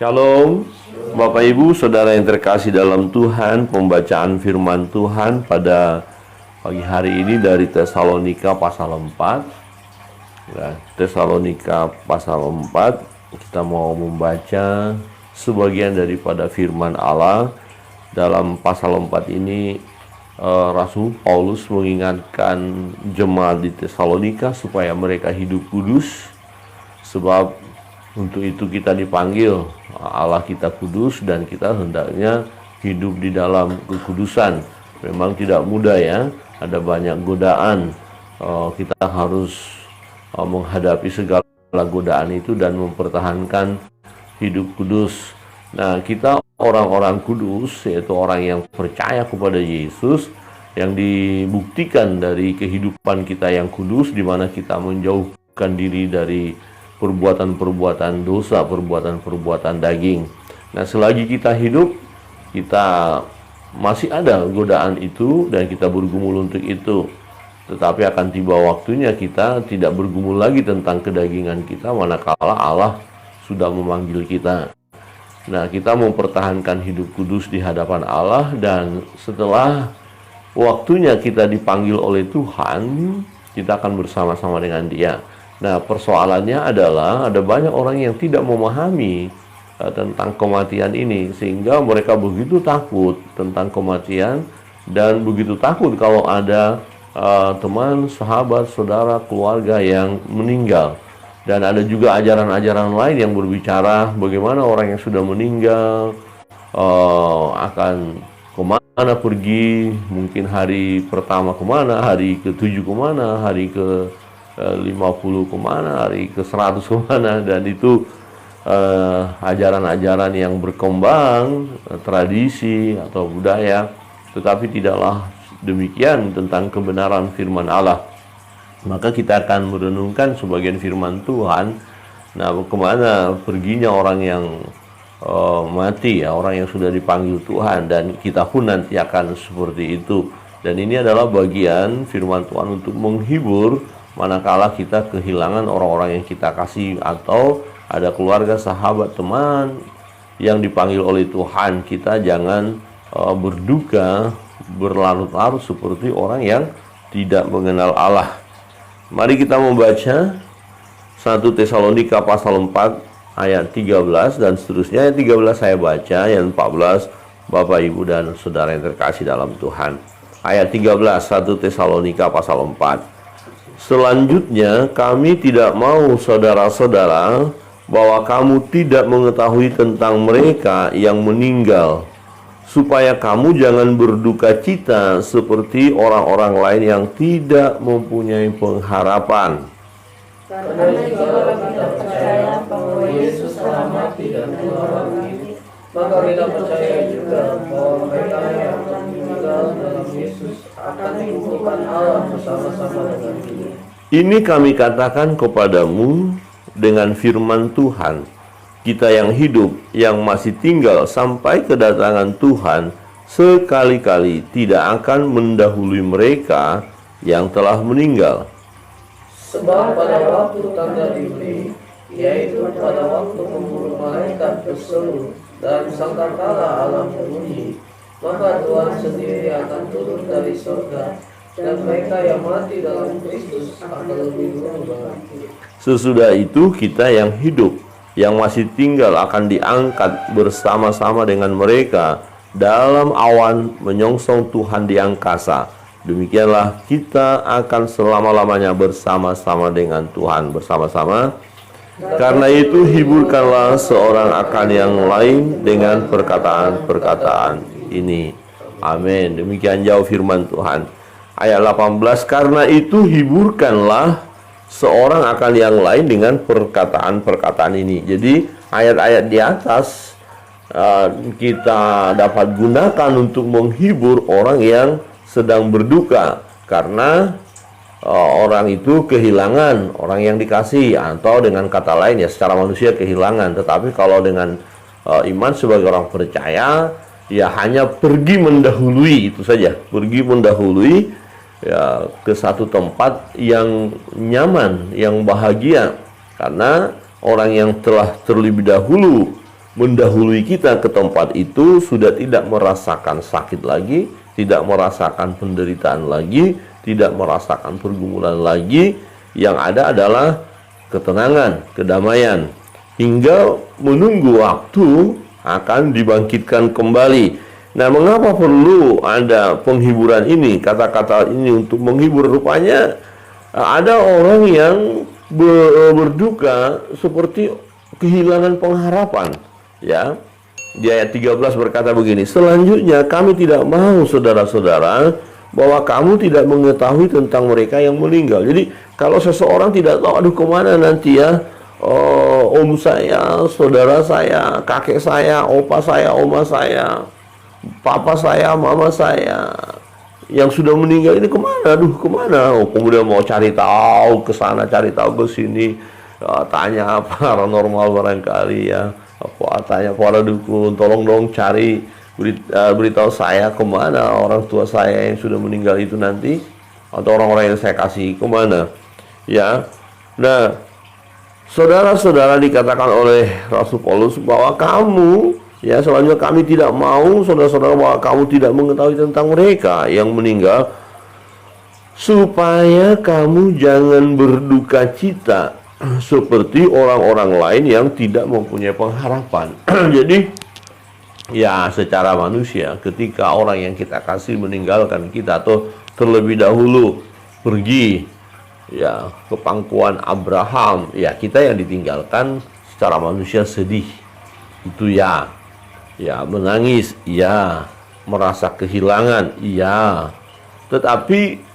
Shalom, Bapak Ibu, Saudara yang terkasih dalam Tuhan. Pembacaan firman Tuhan pada pagi hari ini dari Tesalonika pasal 4. Ya, Tesalonika pasal 4, kita mau membaca sebagian daripada firman Allah. Dalam pasal 4 ini Rasul Paulus mengingatkan jemaat di Tesalonika supaya mereka hidup kudus, sebab untuk itu kita dipanggil. Allah kita kudus dan kita hendaknya hidup di dalam kekudusan. Memang tidak mudah ya, ada banyak godaan. Kita harus menghadapi segala godaan itu dan mempertahankan hidup kudus. Nah, kita orang-orang kudus, yaitu orang yang percaya kepada Yesus, yang dibuktikan dari kehidupan kita yang kudus, di mana kita menjauhkan diri dari perbuatan-perbuatan dosa, perbuatan-perbuatan daging. Nah, selagi kita hidup, kita masih ada godaan itu dan kita bergumul untuk itu. Tetapi akan tiba waktunya kita tidak bergumul lagi tentang kedagingan kita, manakala Allah sudah memanggil kita. Nah, kita mempertahankan hidup kudus di hadapan Allah, dan setelah waktunya kita dipanggil oleh Tuhan, kita akan bersama-sama dengan Dia. Nah, persoalannya adalah ada banyak orang yang tidak memahami tentang kematian ini, sehingga mereka begitu takut tentang kematian dan begitu takut kalau ada teman, sahabat, saudara, keluarga yang meninggal. Dan ada juga ajaran-ajaran lain yang berbicara bagaimana orang yang sudah meninggal akan kemana pergi, mungkin hari pertama kemana, hari ke-7 kemana, hari ke-50 kemana, hari ke-100 kemana. Dan itu ajaran-ajaran yang berkembang, tradisi atau budaya, tetapi tidaklah demikian tentang kebenaran firman Allah. Maka kita akan merenungkan sebagian firman Tuhan. Nah, kemana perginya orang yang mati ya, orang yang sudah dipanggil Tuhan, dan kita pun nanti akan seperti itu. Dan ini adalah bagian firman Tuhan untuk menghibur manakala kita kehilangan orang-orang yang kita kasih, atau ada keluarga, sahabat, teman yang dipanggil oleh Tuhan. Kita jangan berduka, berlarut-larut seperti orang yang tidak mengenal Allah. Mari kita membaca 1 Tesalonika pasal 4 ayat 13 dan seterusnya. Ayat 13 saya baca, ayat 14 Bapak, Ibu, dan Saudara yang terkasih dalam Tuhan. Ayat 13 1 Tesalonika pasal 4. Selanjutnya, kami tidak mau saudara-saudara bahwa kamu tidak mengetahui tentang mereka yang meninggal, supaya kamu jangan berduka cita seperti orang-orang lain yang tidak mempunyai pengharapan. Karena jika kita percaya bahwa Yesus telah mati dan keluar bangkit, maka kita percaya juga bahwa mereka yang akan meninggal dalam Yesus akan dikumpulkan Allah bersama-sama dengan Dia. Ini kami katakan kepadamu dengan firman Tuhan. Kita yang hidup, yang masih tinggal sampai kedatangan Tuhan, sekali-kali tidak akan mendahului mereka yang telah meninggal. Sebab pada waktu tanda diberi, yaitu pada waktu pemburu malaikat berseru dan sangkakala alam berbunyi, maka Tuhan sendiri akan turun dari surga, dan mereka yang mati dalam Kristus akan lebih dulu bangkit. Sesudah itu kita yang hidup, yang masih tinggal akan diangkat bersama-sama dengan mereka dalam awan menyongsong Tuhan di angkasa. Demikianlah kita akan selama-lamanya bersama-sama dengan Tuhan, bersama-sama. Karena itu hiburkanlah seorang akan yang lain dengan perkataan-perkataan ini. Amin. Demikian jauh firman Tuhan. Ayat 18, karena itu hiburkanlah seorang akan yang lain dengan perkataan-perkataan ini. Jadi ayat-ayat di atas kita dapat gunakan untuk menghibur orang yang sedang berduka, karena orang itu kehilangan orang yang dikasih, atau dengan kata lain ya secara manusia kehilangan. Tetapi kalau dengan iman sebagai orang percaya, ya hanya pergi mendahului, itu saja, pergi mendahului ya ke satu tempat yang nyaman, yang bahagia, karena orang yang telah terlebih dahulu mendahului kita ke tempat itu sudah tidak merasakan sakit lagi, tidak merasakan penderitaan lagi, tidak merasakan pergumulan lagi. Yang ada adalah ketenangan, kedamaian, hingga menunggu waktu akan dibangkitkan kembali. Nah, mengapa perlu ada penghiburan ini, kata-kata ini untuk menghibur? Rupanya ada orang yang berduka seperti kehilangan pengharapan. Ya, di ayat 13 berkata begini, selanjutnya kami tidak mau saudara-saudara bahwa kamu tidak mengetahui tentang mereka yang meninggal. Jadi kalau seseorang tidak tahu, aduh kemana nanti ya, om saya, saudara saya, kakek saya, opa saya, oma saya, papa saya, mama saya yang sudah meninggal ini kemana? Aduh kemana? Oh, kemudian mau cari tahu ke sana, cari tahu ke sini, tanya paranormal barangkali ya, apa tanya para dukun, tolong dong cari beritahu saya kemana orang tua saya yang sudah meninggal itu nanti, atau orang-orang yang saya kasih kemana ya. Nah, saudara-saudara, dikatakan oleh Rasul Paulus bahwa kamu, ya, selanjutnya kami tidak mau saudara-saudara bahwa kamu tidak mengetahui tentang mereka yang meninggal, supaya kamu jangan berduka cita seperti orang-orang lain yang tidak mempunyai pengharapan. Jadi ya, secara manusia, ketika orang yang kita kasih meninggalkan kita atau terlebih dahulu pergi ya ke pangkuan Abraham, ya kita yang ditinggalkan secara manusia sedih itu ya, ya menangis, ya merasa kehilangan, ya. Tetapi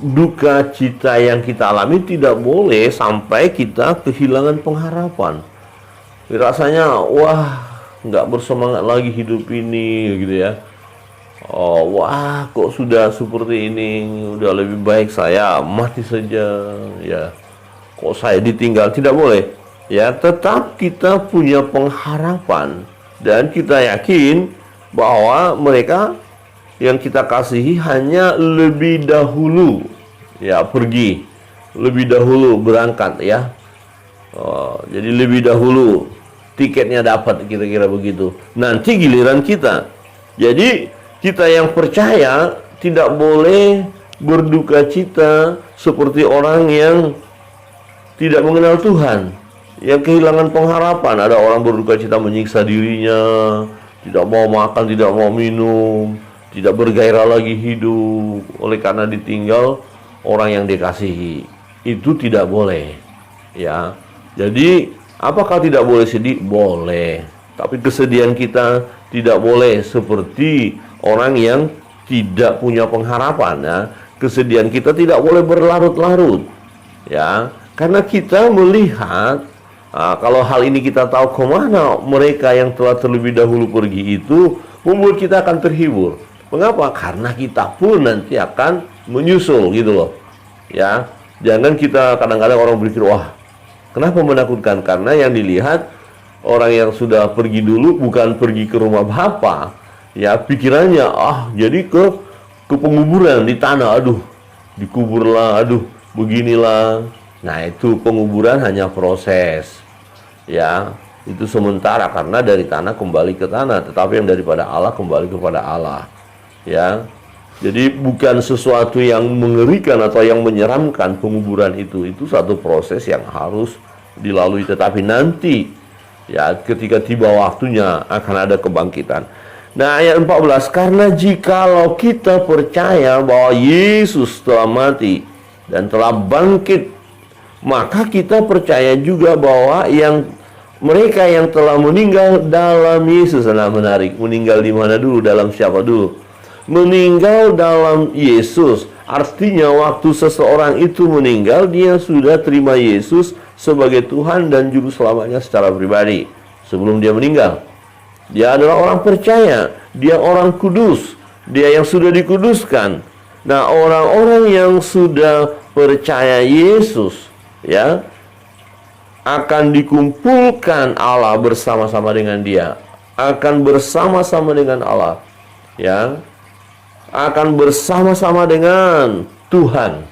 duka cita yang kita alami tidak boleh sampai kita kehilangan pengharapan. Rasanya wah, nggak bersemangat lagi hidup ini gitu ya. Oh, wah, kok sudah seperti ini, udah lebih baik saya mati saja ya. Kok saya ditinggal? Tidak boleh. Ya, tetap kita punya pengharapan dan kita yakin bahwa mereka yang kita kasihi hanya lebih dahulu ya pergi, lebih dahulu berangkat ya. Jadi lebih dahulu tiketnya dapat, kira-kira begitu. Nanti giliran kita. Jadi kita yang percaya tidak boleh berduka cita seperti orang yang tidak mengenal Tuhan, yang kehilangan pengharapan. Ada orang berduka cita menyiksa dirinya, tidak mau makan, tidak mau minum, tidak bergairah lagi hidup oleh karena ditinggal orang yang dikasihi. Itu tidak boleh ya. Jadi apakah tidak boleh sedih? Boleh. Tapi kesedihan kita tidak boleh seperti orang yang tidak punya pengharapan ya. Kesedihan kita tidak boleh berlarut-larut ya. Karena kita melihat kalau hal ini kita tahu kemana mereka yang telah terlebih dahulu pergi itu, membuat kita akan terhibur. Mengapa? Karena kita pun nanti akan menyusul gitu loh ya. Jangan kita kadang-kadang orang berpikir, wah kenapa menakutkan? Karena yang dilihat orang yang sudah pergi dulu bukan pergi ke rumah Bapa ya, pikirannya jadi ke penguburan di tanah, aduh dikuburlah, aduh beginilah. Nah, itu penguburan hanya proses ya, itu sementara karena dari tanah kembali ke tanah, tetapi yang daripada Allah kembali kepada Allah ya. Jadi bukan sesuatu yang mengerikan atau yang menyeramkan penguburan itu satu proses yang harus dilalui, tetapi nanti ya ketika tiba waktunya akan ada kebangkitan. Nah, ayat 14, karena jikalau kita percaya bahwa Yesus telah mati dan telah bangkit, maka kita percaya juga bahwa mereka yang telah meninggal dalam Yesus. Nah, menarik, meninggal di mana dulu? Dalam siapa dulu? Meninggal dalam Yesus. Artinya waktu seseorang itu meninggal, dia sudah terima Yesus sebagai Tuhan dan Juru Selamatnya secara pribadi. Sebelum dia meninggal, dia adalah orang percaya, dia orang kudus, dia yang sudah dikuduskan. Nah, orang-orang yang sudah percaya Yesus ya akan dikumpulkan Allah bersama-sama dengan dia, akan bersama-sama dengan Allah ya, akan bersama-sama dengan Tuhan,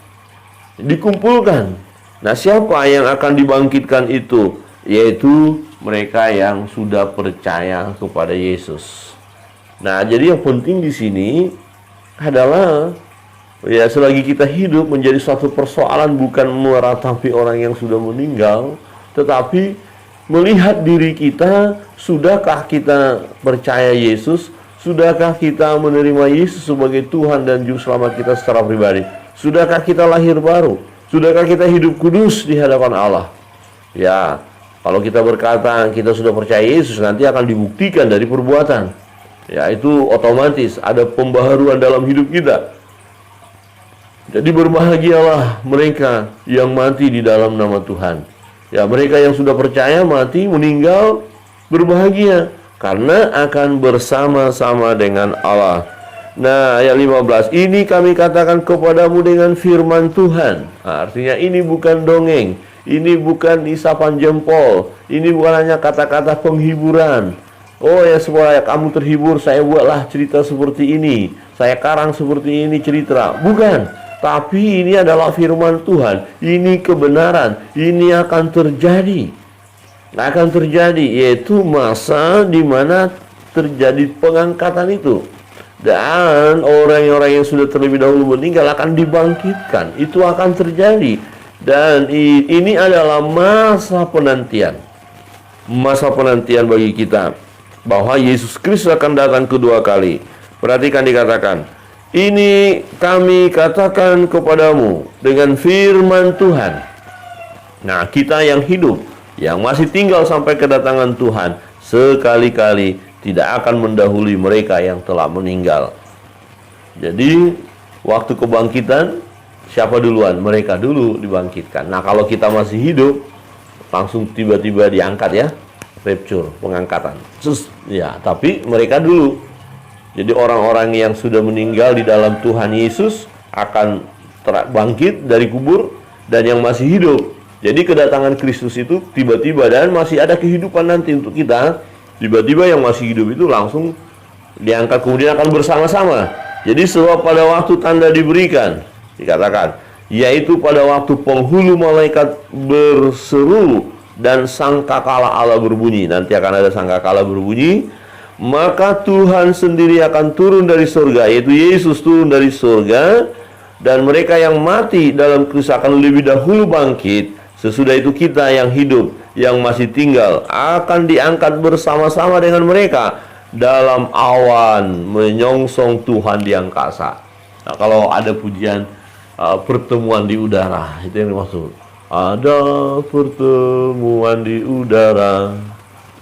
dikumpulkan. Nah, siapa yang akan dibangkitkan itu? yaitu mereka yang sudah percaya kepada Yesus. Nah, jadi yang penting di sini adalah ya, selagi kita hidup menjadi suatu persoalan bukan meratapi orang yang sudah meninggal, tetapi melihat diri kita, sudahkah kita percaya Yesus? Sudahkah kita menerima Yesus sebagai Tuhan dan Juru Selamat kita secara pribadi? Sudahkah kita lahir baru? Sudahkah kita hidup kudus di hadapan Allah? Ya, kalau kita berkata kita sudah percaya Yesus, nanti akan dibuktikan dari perbuatan. Ya, itu otomatis ada pembaharuan dalam hidup kita. Jadi berbahagialah mereka yang mati di dalam nama Tuhan. Ya, mereka yang sudah percaya mati, meninggal, berbahagia karena akan bersama-sama dengan Allah. Nah, ayat 15, ini kami katakan kepadamu dengan firman Tuhan. Nah, artinya ini bukan dongeng, ini bukan isapan jempol, ini bukan hanya kata-kata penghiburan. Oh ya, supaya kamu terhibur, saya buatlah cerita seperti ini, saya karang seperti ini cerita. Bukan, tapi ini adalah firman Tuhan, ini kebenaran, ini akan terjadi. Akan terjadi, yaitu masa di mana terjadi pengangkatan itu. Dan orang-orang yang sudah terlebih dahulu meninggal akan dibangkitkan. Itu akan terjadi. Dan ini adalah masa penantian. Masa penantian bagi kita, bahwa Yesus Kristus akan datang kedua kali. Perhatikan dikatakan, ini kami katakan kepadamu dengan firman Tuhan. Nah, kita yang hidup, yang masih tinggal sampai kedatangan Tuhan, sekali-kali tidak akan mendahului mereka yang telah meninggal. Jadi, waktu kebangkitan, siapa duluan? Mereka dulu dibangkitkan. Nah, kalau kita masih hidup, langsung tiba-tiba diangkat ya, rapture, pengangkatan. Ya, tapi mereka dulu. Jadi orang-orang yang sudah meninggal di dalam Tuhan Yesus akan bangkit dari kubur, dan yang masih hidup. Jadi kedatangan Kristus itu tiba-tiba, dan masih ada kehidupan nanti untuk kita. Tiba-tiba yang masih hidup itu langsung diangkat, kemudian akan bersama-sama. Jadi sebab pada waktu tanda diberikan, dikatakan, yaitu pada waktu penghulu malaikat berseru dan sangkakala Allah berbunyi. Nanti akan ada sangkakala berbunyi, maka Tuhan sendiri akan turun dari surga, yaitu Yesus turun dari surga, dan mereka yang mati dalam Kristus akan lebih dahulu bangkit. Sesudah itu kita yang hidup, yang masih tinggal, akan diangkat bersama-sama dengan mereka dalam awan menyongsong Tuhan di angkasa. Nah, kalau ada pujian pertemuan di udara, itu yang dimaksud. Ada pertemuan di udara,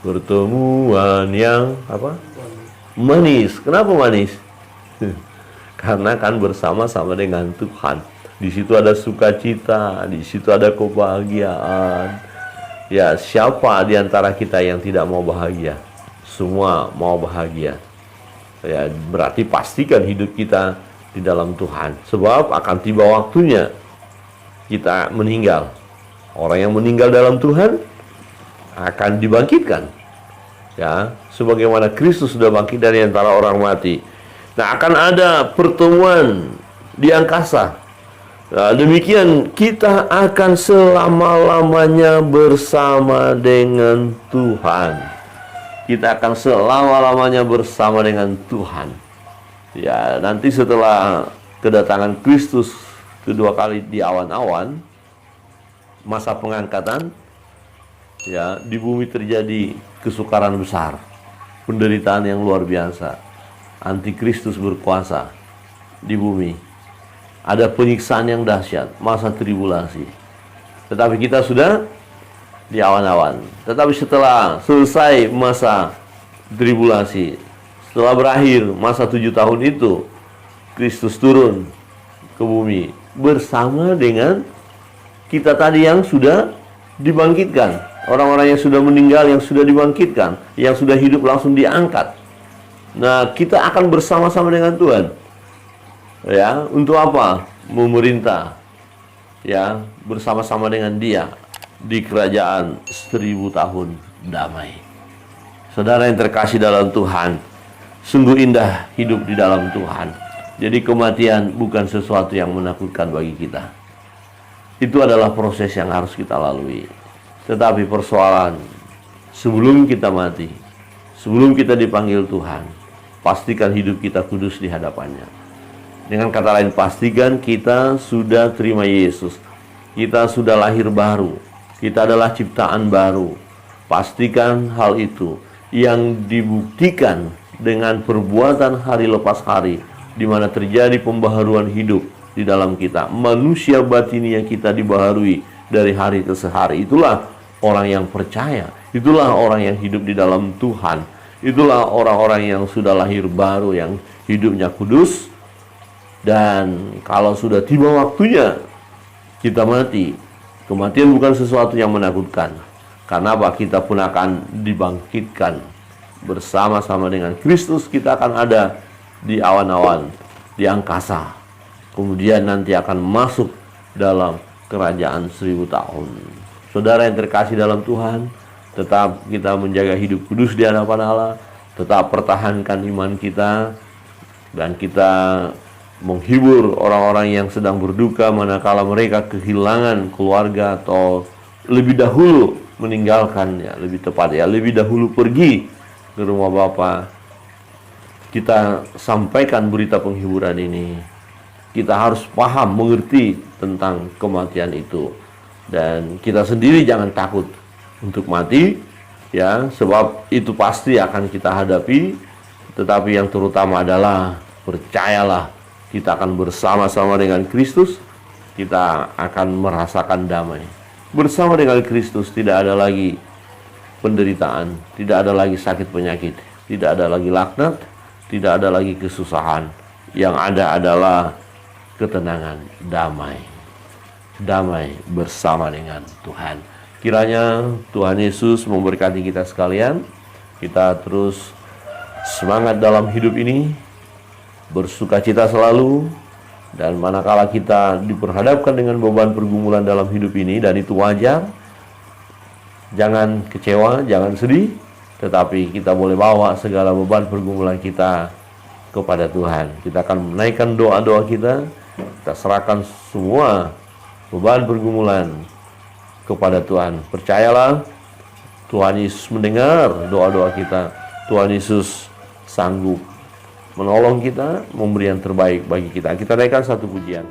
pertemuan yang apa? Manis. Kenapa manis? Karena kan bersama-sama dengan Tuhan. Di situ ada sukacita, di situ ada kebahagiaan. Ya, siapa di antara kita yang tidak mau bahagia? Semua mau bahagia. Ya, berarti pastikan hidup kita di dalam Tuhan. Sebab akan tiba waktunya kita meninggal. Orang yang meninggal dalam Tuhan akan dibangkitkan. Ya, sebagaimana Kristus sudah bangkit dari antara orang mati. Nah, akan ada pertemuan di angkasa. Nah, demikian kita akan selama-lamanya bersama dengan Tuhan. Kita akan selama-lamanya bersama dengan Tuhan. Ya, nanti setelah kedatangan Kristus kedua kali di awan-awan, masa pengangkatan, ya, di bumi terjadi kesukaran besar, penderitaan yang luar biasa. Antikristus berkuasa di bumi. Ada penyiksaan yang dahsyat, masa tribulasi. Tetapi kita sudah di awan-awan. Tetapi setelah selesai masa tribulasi, setelah berakhir masa 7 tahun itu, Kristus turun ke bumi bersama dengan kita tadi yang sudah dibangkitkan. Orang-orang yang sudah meninggal, yang sudah dibangkitkan, yang sudah hidup langsung diangkat. Nah, kita akan bersama-sama dengan Tuhan. Ya, untuk apa? Memerintah. Ya, bersama-sama dengan Dia di kerajaan 1000 tahun damai. Saudara yang terkasih dalam Tuhan, sungguh indah hidup di dalam Tuhan. Jadi kematian bukan sesuatu yang menakutkan bagi kita. Itu adalah proses yang harus kita lalui. Tetapi persoalan, sebelum kita mati, sebelum kita dipanggil Tuhan, pastikan hidup kita kudus di hadapannya. Dengan kata lain, pastikan kita sudah terima Yesus. Kita sudah lahir baru. Kita adalah ciptaan baru. Pastikan hal itu yang dibuktikan dengan perbuatan hari lepas hari, di mana terjadi pembaharuan hidup di dalam kita. Manusia batinia kita dibaharui dari hari ke hari. Itulah orang yang percaya. Itulah orang yang hidup di dalam Tuhan. Itulah orang-orang yang sudah lahir baru, yang hidupnya kudus. Dan kalau sudah tiba waktunya kita mati, kematian bukan sesuatu yang menakutkan. Karena apa? Kita pun akan dibangkitkan bersama-sama dengan Kristus. Kita akan ada di awan-awan, di angkasa. Kemudian nanti akan masuk dalam kerajaan 1000 tahun. Saudara yang terkasih dalam Tuhan, tetap kita menjaga hidup kudus di hadapan Allah, tetap pertahankan iman kita, dan kita menghibur orang-orang yang sedang berduka manakala mereka kehilangan keluarga atau lebih dahulu meninggalkannya, lebih tepat ya, lebih dahulu pergi ke rumah Bapa. Kita sampaikan berita penghiburan ini. Kita harus paham, mengerti tentang kematian itu. Dan kita sendiri jangan takut untuk mati, ya, sebab itu pasti akan kita hadapi. Tetapi yang terutama adalah percayalah, kita akan bersama-sama dengan Kristus. Kita akan merasakan damai. Bersama dengan Kristus tidak ada lagi penderitaan, tidak ada lagi sakit penyakit, tidak ada lagi laknat, tidak ada lagi kesusahan. Yang ada adalah ketenangan, damai. Damai bersama dengan Tuhan. Kiranya Tuhan Yesus memberkati kita sekalian. Kita terus semangat dalam hidup ini, bersukacita selalu, dan manakala kita diperhadapkan dengan beban pergumulan dalam hidup ini, dan itu wajar, jangan kecewa, jangan sedih, tetapi kita boleh bawa segala beban pergumulan kita kepada Tuhan. Kita akan menaikkan doa-doa kita serahkan semua beban pergumulan kepada Tuhan. Percayalah, Tuhan Yesus mendengar doa-doa kita. Tuhan Yesus sanggup menolong kita, memberi yang terbaik bagi kita. Kita naikkan satu pujian.